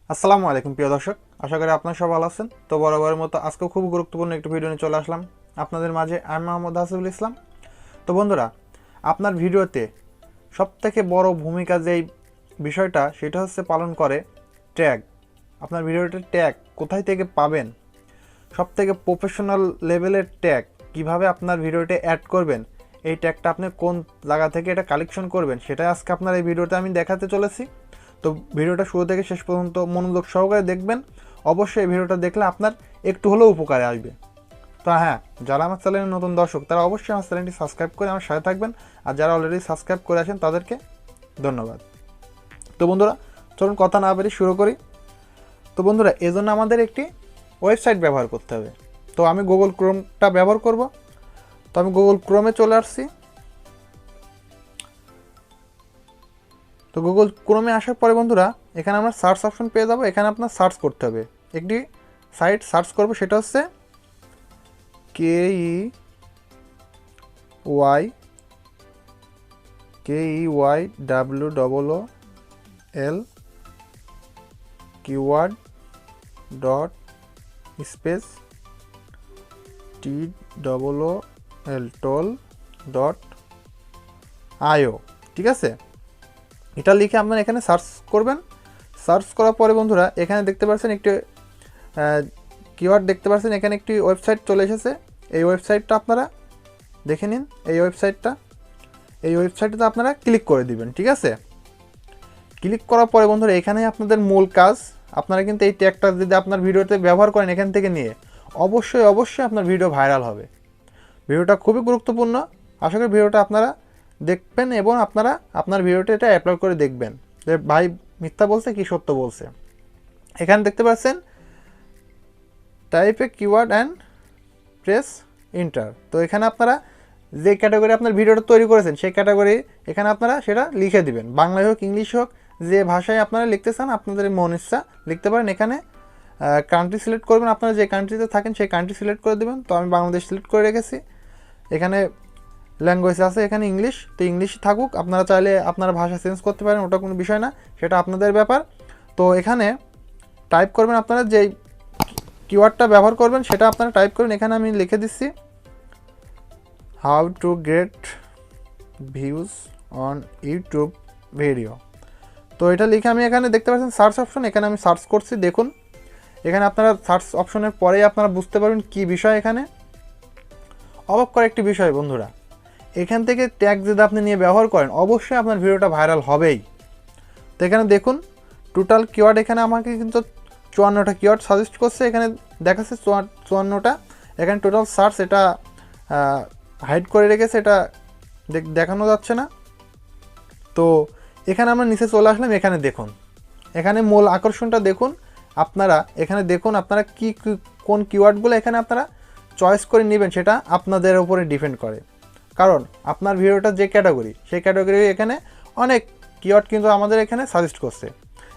আসসালামু আলাইকুম প্রিয় দর্শক, আশা করি আপনারা সবাই ভালো আছেন। তো বরাবরের মতো আজকেও খুব গুরুত্বপূর্ণ একটি ভিডিও নিয়ে চলে আসলাম আপনাদের মাঝে। আমি মোহাম্মদ হাসিবুল ইসলাম। তো বন্ধুরা, আপনার ভিডিওতে সবথেকে বড় ভূমিকা যেই বিষয়টা সেটা হচ্ছে পালন করে ট্যাগ। আপনার ভিডিওতে ট্যাগ কোথায় থেকে পাবেন, সবথেকে প্রফেশনাল লেভেলের ট্যাগ কিভাবে আপনার ভিডিওতে অ্যাড করবেন, এই ট্যাগটা আপনি কোন জায়গা থেকে এটা কালেকশন করবেন, সেটাই আজকে আপনার এই ভিডিওতে আমি দেখাতে চলেছি। তো ভিডিওটা শুরু থেকে শেষ পর্যন্ত মনোযোগ সহকারে দেখবেন। অবশ্যই এই ভিডিওটা দেখলে আপনার একটু হলেও উপকারে আসবে। তো হ্যাঁ, যারা আমার চ্যানেলের নতুন দর্শক তারা অবশ্যই আমার চ্যানেলটি সাবস্ক্রাইব করে আমার সাথে থাকবেন, আর যারা অলরেডি সাবস্ক্রাইব করে আছেন তাদেরকে ধন্যবাদ। তো বন্ধুরা, চলুন কথা না বেরিয়ে শুরু করি। তো বন্ধুরা, এজন্য আমাদের একটি ওয়েবসাইট ব্যবহার করতে হবে। তো আমি গুগল ক্রোমটা ব্যবহার করব। তো আমি গুগল ক্রোমে চলে আসছি। তো গুগল ক্রোমে আসার পরে বন্ধুরা, এখানে আমরা সার্চ অপশন পেয়ে যাবো। এখানে আপনার সার্চ করতে হবে, একটি সাইট সার্চ করব, সেটা হচ্ছে KEYWOOL keyword dot space TOOL dot IO। ঠিক আছে, এটা লিখে আপনারা এখানে সার্চ করবেন। সার্চ করার পরে বন্ধুরা, এখানে দেখতে পাচ্ছেন একটি কিওয়ার্ড দেখতে পাচ্ছেন, এখানে একটি ওয়েবসাইট চলে এসেছে। এই ওয়েবসাইটটা আপনারা দেখে নিন। এই ওয়েবসাইটটাতে আপনারা ক্লিক করে দিবেন। ঠিক আছে, ক্লিক করার পরে বন্ধুরা, এখানে আপনাদের মূল কাজ, আপনারা কিন্তু এই ট্যাগটা যদি আপনার ভিডিওতে ব্যবহার করেন এখান থেকে নিয়ে, অবশ্যই আপনার ভিডিও ভাইরাল হবে। ভিডিওটা খুবই গুরুত্বপূর্ণ। আশা করি ভিডিওটা আপনারা দেখবেন এবং আপনারা আপনার ভিডিওটা এটা অ্যাপ্লোড করে দেখবেন যে ভাই মিথ্যা বলছে কি সত্য বলছে। এখানে দেখতে পাচ্ছেন type A keyword and press enter. তো এখানে আপনারা যে ক্যাটাগরি আপনার ভিডিওটা তৈরি করেছেন সেই ক্যাটাগরি এখানে আপনারা সেটা লিখে দিবেন। বাংলায় হোক, ইংলিশ হোক, যে ভাষায় আপনারা লিখতে চান আপনাদের মন ইচ্ছা লিখতে পারেন। এখানে কান্ট্রি সিলেক্ট করবেন, আপনারা যে কান্ট্রিতে থাকেন সেই কান্ট্রি সিলেক্ট করে দেবেন। তো আমি বাংলাদেশ সিলেক্ট করে রেখেছি। এখানে ল্যাঙ্গুয়েজ আছে, এখানে ইংলিশ, তো ইংলিশ থাকুক। আপনারা চাইলে আপনার ভাষা চেঞ্জ করতে পারেন, ওটা কোনো বিষয় না, সেটা আপনাদের ব্যাপার। তো এখানে টাইপ করবেন, আপনারা যেই কিওয়ার্ডটা ব্যবহার করবেন সেটা আপনারা টাইপ করবেন। এখানে আমি লিখে দিচ্ছি how to get views on YouTube video. তো এটা লিখে আমি এখানে দেখতে পাচ্ছেন সার্চ অপশন, এখানে আমি সার্চ করছি। দেখুন এখানে আপনারা সার্চ অপশনের পরেই আপনারা বুঝতে পারবেন কি বিষয়। এখানে অবাক করা একটি বিষয় বন্ধুরা, এখান থেকে ট্যাগ যদি আপনি নিয়ে ব্যবহার করেন অবশ্যই আপনার ভিডিওটা ভাইরাল হবেই। তো এখানে দেখুন টোটাল কিওয়ার্ড, এখানে আমাকে কিন্তু 54টা কিওয়ার্ড সাজেস্ট করছে। এখানে দেখাচ্ছে 54টা। এখানে টোটাল সার্চ এটা হাইড করে রেখেছে, এটা দেখানো যাচ্ছে না। তো এখানে আমরা নিচে চলে আসলাম। এখানে দেখুন, এখানে মূল আকর্ষণটা দেখুন। আপনারা এখানে দেখুন আপনারা কোন কিওয়ার্ডগুলো এখানে আপনারা চয়েস করে নেবেন সেটা আপনাদের উপরে ডিপেন্ড করে। কারণ আপনার ভিডিওটা যে ক্যাটাগরি সেই ক্যাটাগরি এখানে অনেক কিওয়ার্ড কিন্তু আমাদের এখানে সাজেস্ট করছে।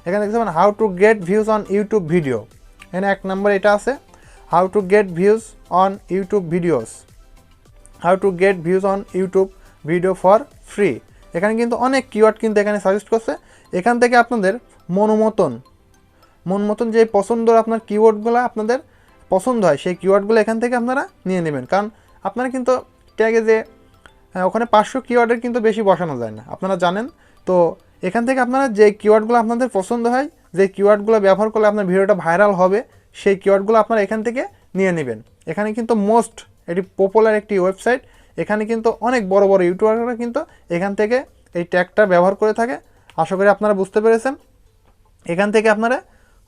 এখানে দেখতে পাবেন how to get views on YouTube video. এখানে 1 নম্বর এটা আছে, how to get views on YouTube videos, how to get views on YouTube video for free. এখানে কিন্তু অনেক কিওয়ার্ড কিন্তু এখানে সাজেস্ট করছে। এখান থেকে আপনাদের মন মতন যে পছন্দের আপনার কিওয়ার্ডগুলো আপনাদের পছন্দ হয় সেই কিওয়ার্ডগুলো এখান থেকে আপনারা নিয়ে নেবেন। কারণ আপনারা কিন্তু ট্যাগে যে ওখানে 500 কিওয়ার্ডের কিন্তু বেশি বসানো যায় না, আপনারা জানেন। তো এখান থেকে আপনারা যে কিওয়ার্ডগুলো আপনাদের পছন্দ হয়, যে কিওয়ার্ডগুলো ব্যবহার করলে আপনার ভিডিওটা ভাইরাল হবে, সেই কিওয়ার্ডগুলো আপনারা এখান থেকে নিয়ে নেবেন। এখানে কিন্তু এটি পপুলার একটি ওয়েবসাইট। এখানে কিন্তু অনেক বড় ইউটিউবাররা কিন্তু এখান থেকে এই ট্যাগটা ব্যবহার করে থাকে। আশা করি আপনারা বুঝতে পেরেছেন। এখান থেকে আপনারা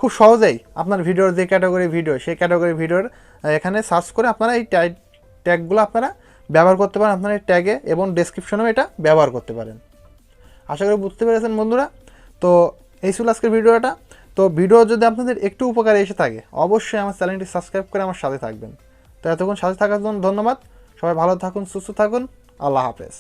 খুব সহজেই আপনার ভিডিওর যে ক্যাটাগরি ভিডিও সেই ক্যাটাগরি ভিডিওর এখানে সার্চ করে আপনারা এই ট্যাগগুলো আপনারা ব্যবহার করতে পারেন আপনার এই ট্যাগে, এবং ডেসক্রিপশনেও এটা ব্যবহার করতে পারেন। আশা করি বুঝতে পেরেছেন বন্ধুরা। তো এই ছিল আজকের ভিডিওটা। তো ভিডিও যদি আপনাদের একটু উপকারে এসে থাকে অবশ্যই আমার চ্যানেলটি সাবস্ক্রাইব করে আমার সাথে থাকবেন। তো এতক্ষণ সাথে থাকার জন্য ধন্যবাদ। সবাই ভালো থাকুন, সুস্থ থাকুন। আল্লাহ হাফেজ।